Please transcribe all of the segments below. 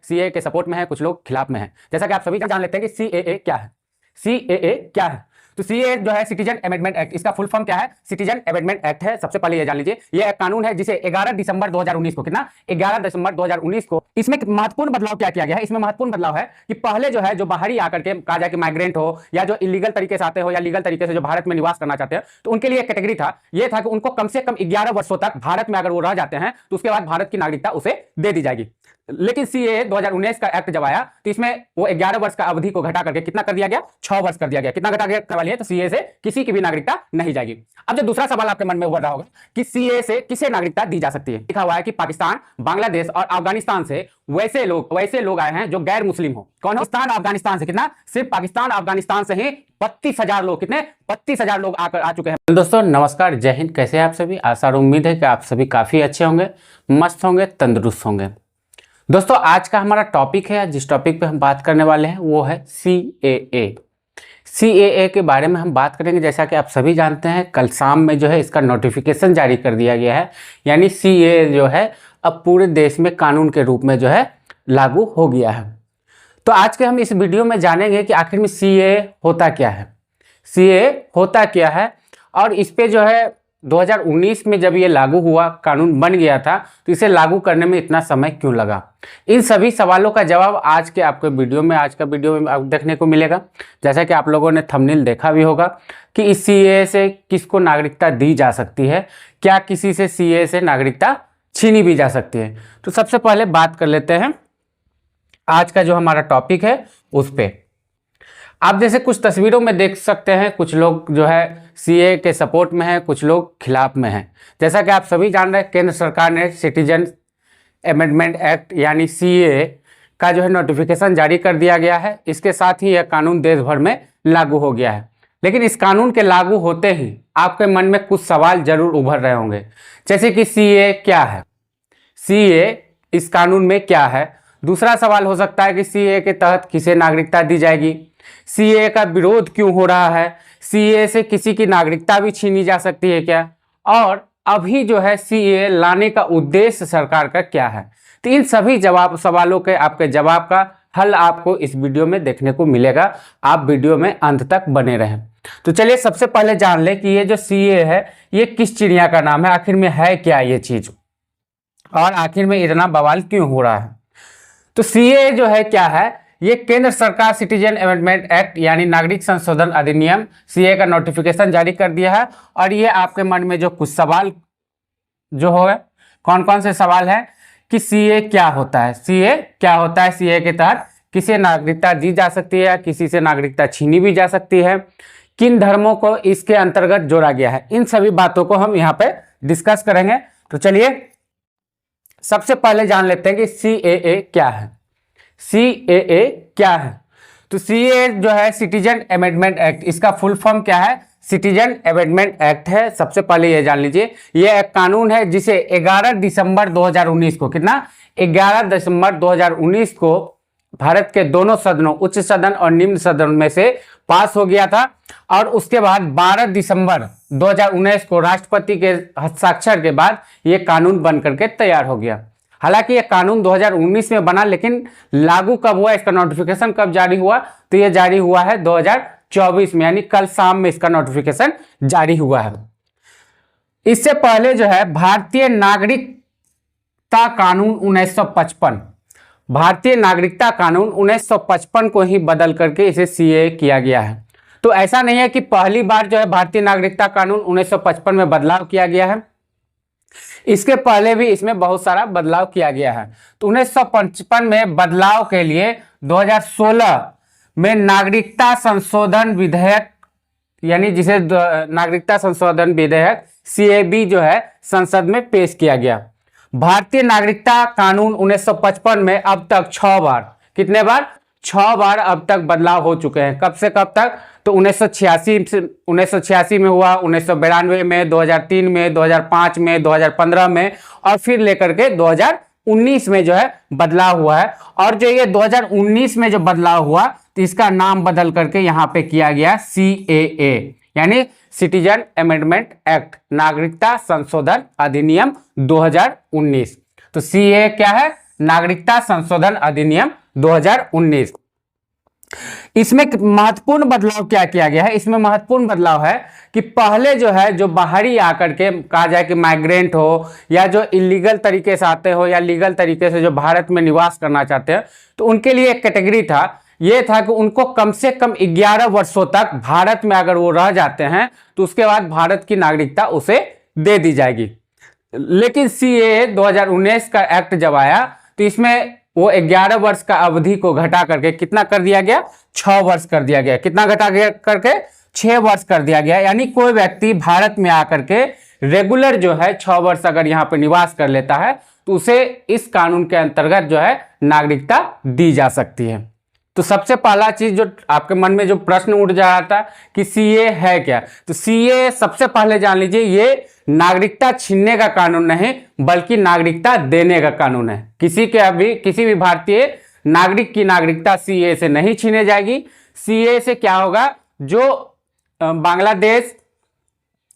CA के support में है, कुछ लोग खिलाफ में है। जैसा कि आप सभी जान लेते हैं कि सीएए क्या है। सीएए क्या है? तो सीए जो है सिटीजन अमेंडमेंट एक्ट, इसका फुल फॉर्म क्या है? सिटीजन अमेंडमेंट एक्ट है। सबसे पहले ये जान लीजिए, ये एक कानून है जिसे 11 दिसंबर 2019 को, कितना 11 दिसंबर 2019 को, इसमें महत्वपूर्ण बदलाव क्या किया गया है? इसमें महत्वपूर्ण बदलाव है कि पहले जो है जो बाहरी आकर के कहा जाए कि माइग्रेंट हो या जो इलीगल तरीके से आते हो या लीगल तरीके से जो भारत में निवास करना चाहते हैं, तो उनके लिए एक कैटेगरी था, ये था कि उनको कम से कम 11 वर्षों तक भारत में अगर वो रह जाते हैं तो उसके बाद भारत की नागरिकता उसे दे दी जाएगी। लेकिन सीए 2019 का एक्ट जब आया तो इसमें वो 11 वर्ष का अवधि को घटा करके कितना कर दिया गया? 6 वर्ष कर दिया गया। कितना घटा करवा लिया? तो सीए से किसी की भी नागरिकता नहीं जाएगी। अब जो दूसरा सवाल आपके मन में उभर रहा होगा कि सीए से किसे नागरिकता दी जा सकती है, लिखा हुआ है कि पाकिस्तान, बांग्लादेश और अफगानिस्तान से वैसे लोग आए हैं जो गैर मुस्लिम हो। कौन? पाकिस्तान अफगानिस्तान से। कितना? सिर्फ पाकिस्तान अफगानिस्तान से ही 32,000 लोग, कितने 32,000 लोग आ चुके हैं। दोस्तों नमस्कार, जय हिंद। कैसे हैं आप सभी? आशा और उम्मीद है कि आप सभी काफी अच्छे होंगे, मस्त होंगे, तंदुरुस्त होंगे। दोस्तों आज का हमारा टॉपिक है, जिस टॉपिक पे हम बात करने वाले हैं वो है सीएए। सीएए के बारे में हम बात करेंगे। जैसा कि आप सभी जानते हैं, कल शाम में जो है इसका नोटिफिकेशन जारी कर दिया गया है, यानी सीएए जो है अब पूरे देश में कानून के रूप में जो है लागू हो गया है। तो आज के हम इस वीडियो में जानेंगे कि आखिर में सीएए होता क्या है, सीएए होता क्या है, और इस पे जो है 2019 में जब ये लागू हुआ, कानून बन गया था, तो इसे लागू करने में इतना समय क्यों लगा। इन सभी सवालों का जवाब आज के आपके वीडियो में, आज का वीडियो में देखने को मिलेगा। जैसा कि आप लोगों ने थंबनेल देखा भी होगा कि इस सीएए से किसको नागरिकता दी जा सकती है, क्या किसी से सीएए से नागरिकता छीनी भी जा सकती है। तो सबसे पहले बात कर लेते हैं आज का जो हमारा टॉपिक है उस पर। आप जैसे कुछ तस्वीरों में देख सकते हैं, कुछ लोग जो है सीए के सपोर्ट में है, कुछ लोग खिलाफ में हैं। जैसा कि आप सभी जान रहे हैं, केंद्र सरकार ने सिटीजन अमेंडमेंट एक्ट यानी सीए का जो है नोटिफिकेशन जारी कर दिया गया है। इसके साथ ही यह कानून देश भर में लागू हो गया है। लेकिन इस कानून के लागू होते ही आपके मन में कुछ सवाल जरूर उभर रहे होंगे, जैसे कि सीए क्या है, सीए इस कानून में क्या है। दूसरा सवाल हो सकता है कि सीए के तहत किसे नागरिकता दी जाएगी, सीए का विरोध क्यों हो रहा है, सीए से किसी की नागरिकता भी छीनी जा सकती है क्या, और अभी जो है सीए लाने का उद्देश्य सरकार का क्या है। तो इन सभी सवालों के आपके जवाब का हल आपको इस वीडियो में देखने को मिलेगा। आप वीडियो में अंत तक बने रहें। तो चलिए सबसे पहले जान लें कि ये जो सीए है ये किस चिड़िया का नाम है, आखिर में है क्या ये चीज, और आखिर में इतना बवाल क्यों हो रहा है। तो सीए जो है क्या है, ये केंद्र सरकार सिटीजन अमेंडमेंट एक्ट यानी नागरिक संशोधन अधिनियम सीए का नोटिफिकेशन जारी कर दिया है। और ये आपके मन में जो कुछ सवाल जो हो, कौन कौन से सवाल हैं कि सीए क्या होता है, सीए क्या होता है, सीए के तहत किसे नागरिकता दी जा सकती है या किसी से नागरिकता छीनी भी जा सकती है, किन धर्मों को इसके अंतर्गत जोड़ा गया है, इन सभी बातों को हम यहाँ पे डिस्कस करेंगे। तो चलिए सबसे पहले जान लेते हैं कि सीएए क्या है। सीएए क्या है? तो सीए जो है सिटीजन अमेंडमेंट एक्ट, इसका फुल फॉर्म क्या है? सिटीजन अमेंडमेंट एक्ट है। सबसे पहले ये जान लीजिए, ये एक कानून है जिसे 11 दिसंबर 2019 को, कितना 11 दिसंबर 2019 को भारत के दोनों सदनों, उच्च सदन और निम्न सदन में से पास हो गया था। और उसके बाद 12 दिसंबर 2019 को राष्ट्रपति के हस्ताक्षर के बाद ये कानून बन करके तैयार हो गया। हालांकि ये कानून 2019 में बना, लेकिन लागू कब हुआ, इसका नोटिफिकेशन कब जारी हुआ, तो ये जारी हुआ है 2024 में, यानी कल शाम में इसका नोटिफिकेशन जारी हुआ है। इससे पहले जो है भारतीय नागरिकता कानून 1955, भारतीय नागरिकता कानून 1955 को ही बदल करके इसे सीए किया गया है। तो ऐसा नहीं है कि पहली बार जो है भारतीय नागरिकता कानून 1955 में बदलाव किया गया है, इसके पहले भी इसमें बहुत सारा बदलाव किया गया है। तो 1955 में बदलाव के लिए 2016 में नागरिकता संशोधन विधेयक, यानी जिसे नागरिकता संशोधन विधेयक सीएबी जो है संसद में पेश किया गया। भारतीय नागरिकता कानून 1955 में अब तक 6 बार, कितने बार? 6 बार अब तक बदलाव हो चुके हैं। कब से कब तक? तो 1986 में हुआ, 1992 में, 2003 में, 2005 में, 2015 में, और फिर लेकर के 2019 में जो है बदलाव हुआ है। और जो ये 2019 में जो बदलाव हुआ, तो इसका नाम बदल करके यहाँ पे किया गया सीएए, यानी सिटीजन अमेंडमेंट एक्ट, नागरिकता संशोधन अधिनियम 2019। तो सीए क्या है? नागरिकता संशोधन अधिनियम 2019। इसमें महत्वपूर्ण बदलाव क्या किया गया है? इसमें महत्वपूर्ण बदलाव है कि पहले जो है, जो बाहरी आकर के कहा जाए कि माइग्रेंट हो या जो इलीगल तरीके से आते हो या लीगल तरीके से जो भारत में निवास करना चाहते हैं, तो उनके लिए एक कैटेगरी था, ये था कि उनको कम से कम 11 वर्षों तक भारत में अगर वो रह जाते हैं तो उसके बाद भारत की नागरिकता उसे दे दी जाएगी। लेकिन सीएए 2019 का एक्ट जब आया तो इसमें वो 11 वर्ष का अवधि को घटा करके कितना कर दिया गया? 6 वर्ष कर दिया गया। कितना घटा करके? 6 वर्ष कर दिया गया। यानी कोई व्यक्ति भारत में आकर के रेगुलर जो है 6 वर्ष अगर यहाँ पे निवास कर लेता है तो उसे इस कानून के अंतर्गत जो है नागरिकता दी जा सकती है। तो सबसे पहला चीज जो आपके मन में जो प्रश्न उठ जा रहा था कि सीए है क्या, तो सीए सबसे पहले जान लीजिए ये नागरिकता छीनने का कानून नहीं बल्कि नागरिकता देने का कानून है। किसी भी भारतीय नागरिक की नागरिकता सीए से नहीं छीने जाएगी। सीए से क्या होगा? जो बांग्लादेश,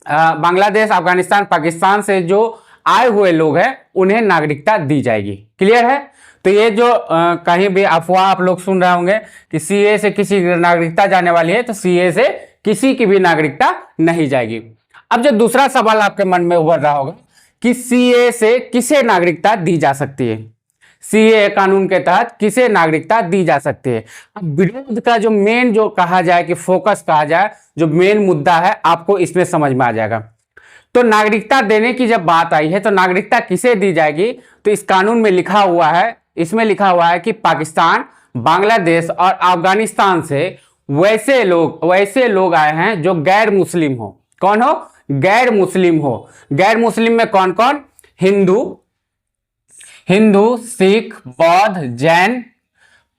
अफगानिस्तान, पाकिस्तान से जो आए हुए लोग हैं उन्हें नागरिकता दी जाएगी। क्लियर है? तो ये जो कहीं भी अफवाह आप लोग सुन रहे होंगे कि सीए से किसी की नागरिकता जाने वाली है, तो सीए से किसी की भी नागरिकता नहीं जाएगी। अब जो दूसरा सवाल आपके मन में उभर रहा होगा कि सीए से किसे नागरिकता दी जा सकती है? सीए कानून के तहत किसे नागरिकता दी जा सकती है? अब विरोध का जो मेन जो कहा जाए कि फोकस कहा जाए, जो मेन मुद्दा है, आपको इसमें समझ में आ जाएगा। तो नागरिकता देने की जब बात आई है तो नागरिकता किसे दी जाएगी? तो इस कानून में लिखा हुआ है, इसमें लिखा हुआ है कि पाकिस्तान, बांग्लादेश और अफगानिस्तान से वैसे लोग आए हैं जो गैर मुस्लिम हो। कौन हो? गैर मुस्लिम हो। गैर मुस्लिम में कौन कौन? हिंदू, सिख, बौद्ध, जैन,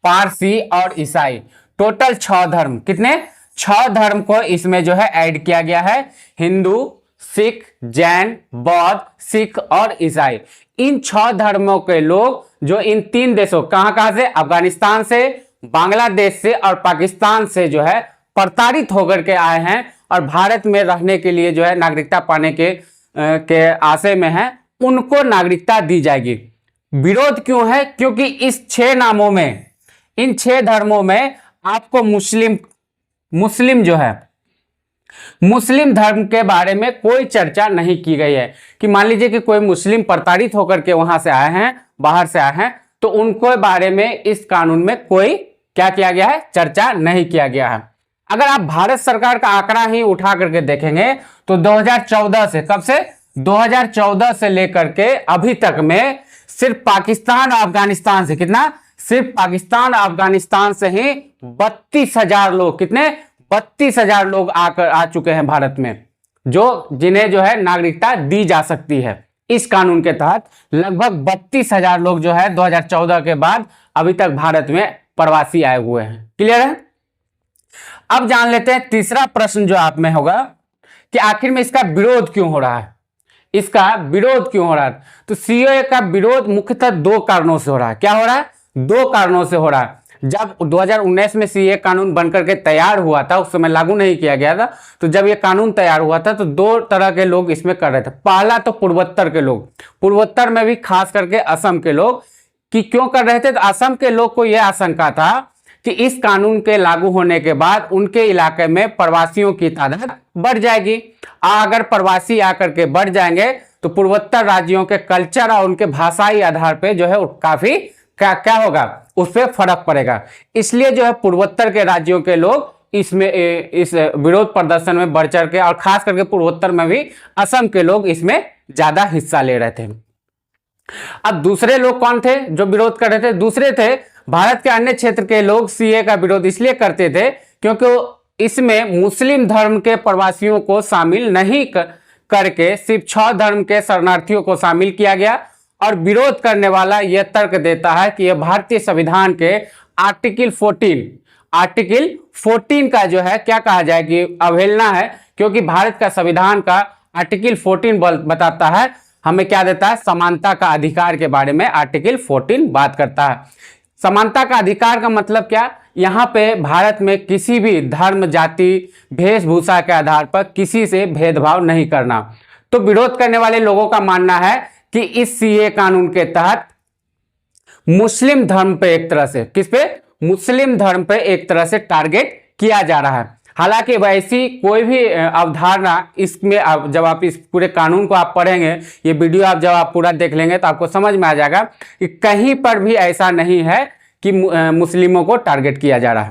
पारसी और ईसाई। टोटल 6 धर्म। कितने? 6 धर्म को इसमें जो है ऐड किया गया है। हिंदू, सिख, जैन, बौद्ध, सिख और ईसाई। इन 6 धर्मों के लोग जो इन 3 देशों, कहां से? अफगानिस्तान से, बांग्लादेश से और पाकिस्तान से जो है प्रताड़ित होकर के आए हैं और भारत में रहने के लिए जो है नागरिकता पाने के आशय में है, उनको नागरिकता दी जाएगी। विरोध क्यों है? क्योंकि इस 6 नामों में, इन 6 धर्मों में आपको मुस्लिम जो है, मुस्लिम धर्म के बारे में कोई चर्चा नहीं की गई है। कि मान लीजिए कि कोई मुस्लिम प्रताड़ित होकर के वहां से आए हैं, बाहर से आए हैं, तो उनको बारे में इस कानून में कोई क्या किया गया है? चर्चा नहीं किया गया है। अगर आप भारत सरकार का आंकड़ा ही उठा करके देखेंगे तो 2014 से, कब से? 2014 से लेकर के अभी तक में सिर्फ पाकिस्तान और अफगानिस्तान से, कितना? सिर्फ पाकिस्तान और अफगानिस्तान से ही 32,000 लोग, कितने? 32,000 लोग आ चुके हैं भारत में, जिन्हें जो है नागरिकता दी जा सकती है। इस कानून के तहत लगभग 32,000 लोग जो है 2014 के बाद अभी तक भारत में प्रवासी आए हुए हैं। क्लियर है? अब जान लेते हैं तीसरा प्रश्न जो आप में होगा कि आखिर में इसका विरोध क्यों हो रहा है? इसका विरोध क्यों हो रहा है? तो सीएए का विरोध मुख्यतः 2 कारणों से हो रहा है। क्या हो रहा है? 2 कारणों से हो रहा है। जब 2019 में सीएए कानून बनकर के तैयार हुआ था, उस समय लागू नहीं किया गया था, तो जब ये कानून तैयार हुआ था तो 2 तरह के लोग इसमें कर रहे थे। पहला तो पूर्वोत्तर के लोग, पूर्वोत्तर में भी खास करके असम के लोग, कि क्यों कर रहे थे? तो असम के लोग को यह आशंका था कि इस कानून के लागू होने के बाद उनके इलाके में प्रवासियों की तादाद बढ़ जाएगी। अगर प्रवासी आकर के बढ़ जाएंगे तो पूर्वोत्तर राज्यों के कल्चर और उनके भाषाई आधार पे जो है काफी क्या होगा, उस पर फर्क पड़ेगा। इसलिए जो है पूर्वोत्तर के राज्यों के लोग इसमें इस विरोध प्रदर्शन में बढ़ चढ़ के, और खास करके पूर्वोत्तर में भी असम के लोग इसमें ज्यादा हिस्सा ले रहे थे। अब दूसरे लोग कौन थे जो विरोध कर रहे थे? दूसरे थे भारत के अन्य क्षेत्र के लोग। सीए का विरोध इसलिए करते थे क्योंकि इसमें मुस्लिम धर्म के प्रवासियों को शामिल नहीं करके सिर्फ 6 धर्म के शरणार्थियों को शामिल किया गया। और विरोध करने वाला यह तर्क देता है कि यह भारतीय संविधान के आर्टिकल 14 का जो है क्या कहा जाए कि अवहेलना है, क्योंकि भारत का संविधान का आर्टिकल 14 बताता है, हमें क्या देता है? समानता का अधिकार के बारे में आर्टिकल 14 बात करता है। समानता का अधिकार का मतलब क्या? यहाँ पे भारत में किसी भी धर्म, जाति, वेशभूषा के आधार पर किसी से भेदभाव नहीं करना। तो विरोध करने वाले लोगों का मानना है कि इस सीए कानून के तहत मुस्लिम धर्म पे एक तरह से, किस पे, मुस्लिम धर्म पे एक तरह से टारगेट किया जा रहा है। हालांकि वैसी कोई भी अवधारणा इसमें, अब जब आप इस पूरे कानून को आप पढ़ेंगे, ये वीडियो आप जब आप पूरा देख लेंगे तो आपको समझ में आ जाएगा कि कहीं पर भी ऐसा नहीं है कि मुस्लिमों को टारगेट किया जा रहा है,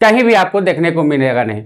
कहीं भी आपको देखने को मिलेगा नहीं।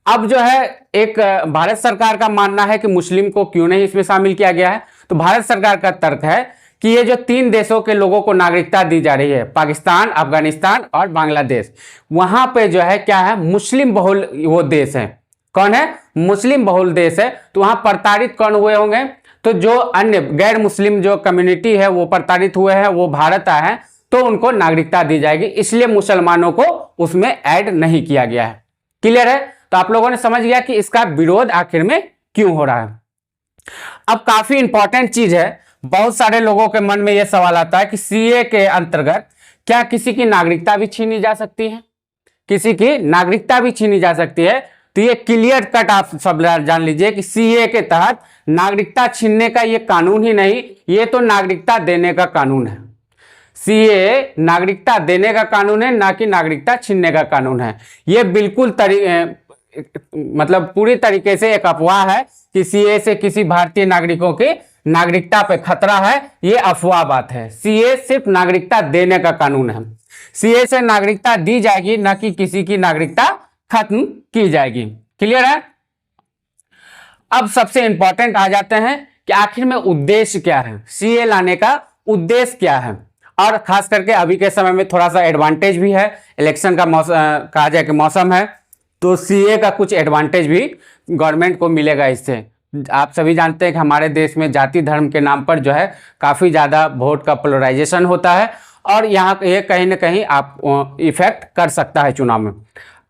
अब जो है एक भारत सरकार का मानना है कि मुस्लिम को क्यों नहीं इसमें शामिल किया गया है, तो भारत सरकार का तर्क है कि ये जो 3 देशों के लोगों को नागरिकता दी जा रही है, पाकिस्तान, अफगानिस्तान और बांग्लादेश, वहां पे जो है क्या है, मुस्लिम बहुल वो देश है। कौन है, मुस्लिम बहुल देश है। तो वहां प्रताड़ित कौन हुए होंगे, तो जो अन्य गैर मुस्लिम जो कम्युनिटी है वो प्रताड़ित हुए हैं, वो भारत आए हैं, तो उनको नागरिकता दी जाएगी, इसलिए मुसलमानों को उसमें ऐड नहीं किया गया है। क्लियर है, तो आप लोगों ने समझ गया कि इसका विरोध आखिर में क्यों हो रहा है। अब काफी इंपॉर्टेंट चीज है, बहुत सारे लोगों के मन में यह सवाल आता है कि सीए के अंतर्गत क्या किसी की नागरिकता भी छीनी जा सकती है, किसी की नागरिकता भी छीनी जा सकती है। तो ये क्लियर कट आप सब जान लीजिए कि सीए के तहत नागरिकता छीनने का ये कानून ही नहीं, ये तो नागरिकता देने का कानून है। सीए नागरिकता देने का कानून है, ना कि नागरिकता छीनने का कानून है। ये बिल्कुल मतलब पूरी तरीके से एक अफवाह है कि सीए से किसी भारतीय नागरिकों की नागरिकता पे खतरा है, ये अफवाह बात है। सीए सिर्फ नागरिकता देने का कानून है। सीए से नागरिकता दी जाएगी, ना कि किसी की नागरिकता खत्म की जाएगी। क्लियर है। अब सबसे इंपॉर्टेंट आ जाते हैं कि आखिर में उद्देश्य क्या है, सीए लाने का उद्देश्य क्या है। और खास करके अभी के समय में थोड़ा सा एडवांटेज भी है, इलेक्शन का मौसम कहा जाए कि मौसम है, तो सीए का कुछ एडवांटेज भी गवर्नमेंट को मिलेगा इससे। आप सभी जानते हैं कि हमारे देश में जाति धर्म के नाम पर जो है काफ़ी ज़्यादा वोट का पोलराइजेशन होता है, और यहाँ ये कहीं ना कहीं आप इफेक्ट कर सकता है चुनाव में।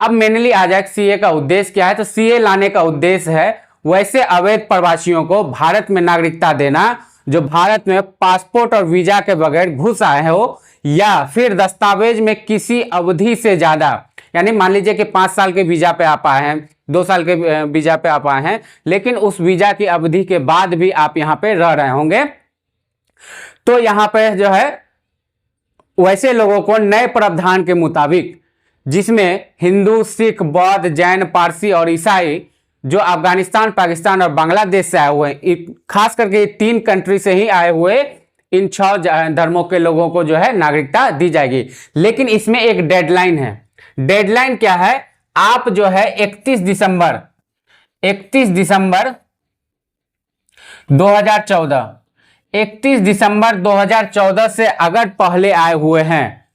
अब मेनली आ जाए सीए का उद्देश्य क्या है, तो सीए लाने का उद्देश्य है वैसे अवैध प्रवासियों को भारत में नागरिकता देना जो भारत में पासपोर्ट और वीजा के बगैर घुस आए हो, या फिर दस्तावेज में किसी अवधि से ज्यादा, यानी मान लीजिए कि 5 साल के वीजा पे आप आए हैं, 2 साल के वीजा पे आप आए हैं, लेकिन उस वीजा की अवधि के बाद भी आप यहाँ पे रह रहे होंगे, तो यहाँ पे जो है वैसे लोगों को नए प्रावधान के मुताबिक, जिसमें हिंदू, सिख, बौद्ध, जैन, पारसी और ईसाई जो अफगानिस्तान, पाकिस्तान और बांग्लादेश से आए हुए हैं, खास करके 3 कंट्री से ही आए हुए इन 6 धर्मों के लोगों को जो है नागरिकता दी जाएगी। लेकिन इसमें एक डेडलाइन है। डेडलाइन क्या है, आप जो है 31 दिसंबर 2014 से अगर पहले आए हुए हैं,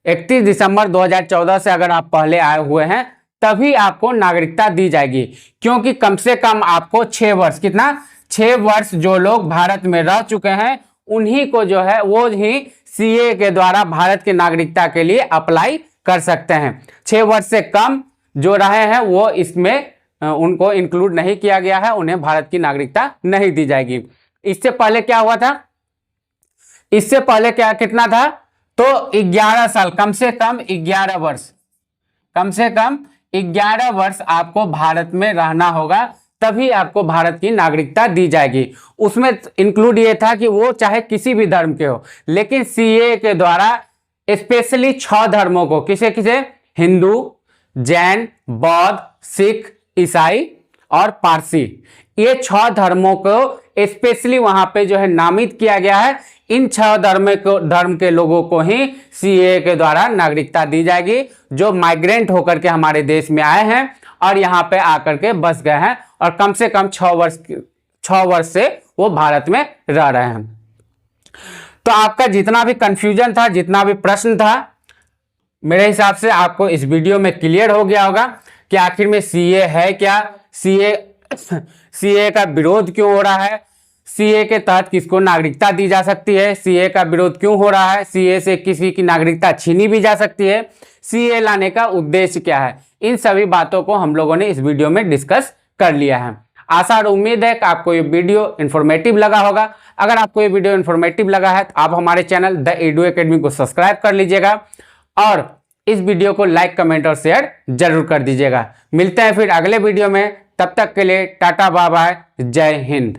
31 दिसंबर 2014 से अगर आप पहले आए हुए हैं, तभी आपको नागरिकता दी जाएगी। क्योंकि कम से कम आपको 6 वर्ष, कितना, 6 वर्ष जो लोग भारत में रह चुके हैं उन्हीं को जो है वो ही सीए के द्वारा भारत की नागरिकता के लिए अप्लाई कर सकते हैं। 6 वर्ष से कम जो रहे हैं वो इसमें उनको इंक्लूड नहीं किया गया है, उन्हें भारत की नागरिकता नहीं दी जाएगी। इससे पहले क्या हुआ था, इससे पहले क्या कितना था, तो 11 साल, कम से कम 11 वर्ष आपको भारत में रहना होगा, तभी आपको भारत की नागरिकता दी जाएगी। उसमें इंक्लूड ये था कि वो चाहे किसी भी धर्म के हो, लेकिन सीए के द्वारा स्पेशली 6 धर्मों को, किसे किसे, हिंदू, जैन, बौद्ध, सिख, ईसाई और पारसी, ये 6 धर्मों को स्पेशली वहां पे जो है नामित किया गया है। इन 6 धर्म के लोगों को ही सीए के द्वारा नागरिकता दी जाएगी, जो माइग्रेंट होकर के हमारे देश में आए हैं और यहाँ पे आकर के बस गए हैं, और कम से कम 6 वर्ष से वो भारत में रह रहे हैं। तो आपका जितना भी कंफ्यूजन था, जितना भी प्रश्न था, मेरे हिसाब से आपको इस वीडियो में क्लियर हो गया होगा कि आखिर में सीए है क्या, सीए का विरोध क्यों हो रहा है, सीए के तहत किसको नागरिकता दी जा सकती है, सीए का विरोध क्यों हो रहा है, सीए से किसी की नागरिकता छीनी भी जा सकती है, सीए लाने का उद्देश्य क्या है। इन सभी बातों को हम लोगों ने इस वीडियो में डिस्कस कर लिया है। आशा और उम्मीद है कि आपको ये वीडियो इन्फॉर्मेटिव लगा होगा। अगर आपको ये वीडियो इन्फॉर्मेटिव लगा है तो आप हमारे चैनल द एडू एकेडमी को सब्सक्राइब कर लीजिएगा, और इस वीडियो को लाइक, कमेंट और शेयर जरूर कर दीजिएगा। मिलते हैं फिर अगले वीडियो में, तब तक के लिए टाटा, बाय बाय, जय हिंद।